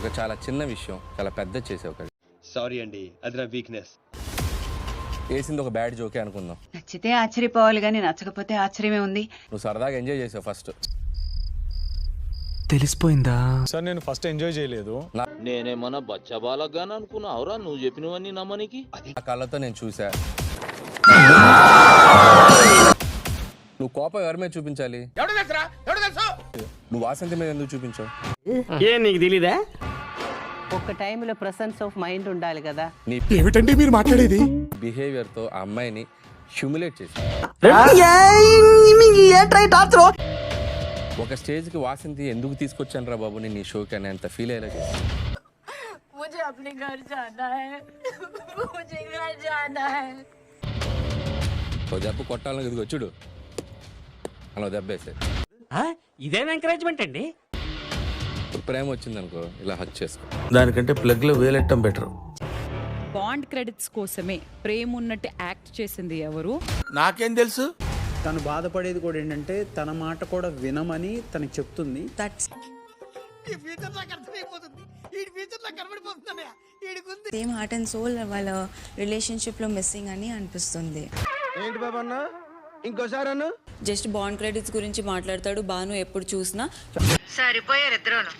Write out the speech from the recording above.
ఒక చాలా చిన్న విషయం చాలా పెద్ద చేసావు కదా. సారీ అండి, అది నా వీక్నెస్. వేసింది ఒక బ్యాడ్ జోకే అనుకుందాం. నచ్చితే ఆశ్చర్యపోవాలి కానీ నచ్చకపోతే ఆశ్చర్యమే ఉంది. నువ్వు సరదాగా ఎంజాయ్ చేసావు ఫస్ట్. తెలిసిపోయిందా సార్? నేను ఫస్ట్ ఎంజాయ్ చేయలేదు. నేనేమన్నా బచ్చబాలగాని అనుకున్నావురా నువ్వు చెప్పినవన్నీ నమ్మనికి. ఆ కళ్ళతో నేను చూసా. నువ్వు కోపం ఎవరి మీద చూపించాలి? నువ్వు వాసంతి మీద ఎందుకు చూపించావు? నీకు తెలీదా? ఒక టైంలో ప్రెసెన్స్ ఆఫ్ మైండ్ ఉండాలి కదా. నీ ఏమిటండి మీరు మాట్లాడేది? బిహేవియర్ తో ఆ అమ్మాయిని హ్యూమిలేట్ చేసి ఒక స్టేజ్ కి వాసంతి ఎందుకు తీసుకొచ్చాను రా బాబు నేను ఈ షోకి అని అంత ఫీల్ అయ్యేలా చేశాను. ఓ దెబ్బ కొట్టాలని ఇదిగో చూడు అలా దెబ్బేసే. ఇదేం ఎంకరేజ్మెంట్ అండి? ఇప్పుడు ప్రేమ వచ్చింది అనుకో ఇలా హక్ చేసుకో. దానికంటే ప్లగ్ లో వేలెట్టం బెటర్. బాండ్ క్రెడిట్స్ కోసమే ప్రేమ ఉన్నట్టు యాక్ట్ చేసింది ఎవరు? నాకేం తెలుసు? తను బాధపడేది కూడా ఏంటంటే తన మాట కూడా వినమని తనకి చెప్తుంది. సేమ్ హార్ట్ అండ్ సోల్ వాళ్ళ రిలేషన్షిప్ లో మిస్సింగ్ అని అనిపిస్తుంది. ఏంటి బాబా అన్న, ఇంకోసారి అన్న. జస్ట్ బాండ్ క్రెడిట్స్ గురించి మాట్లాడతాడు భాను ఎప్పుడు చూసినా. సరిపోయారు ఇద్దరు.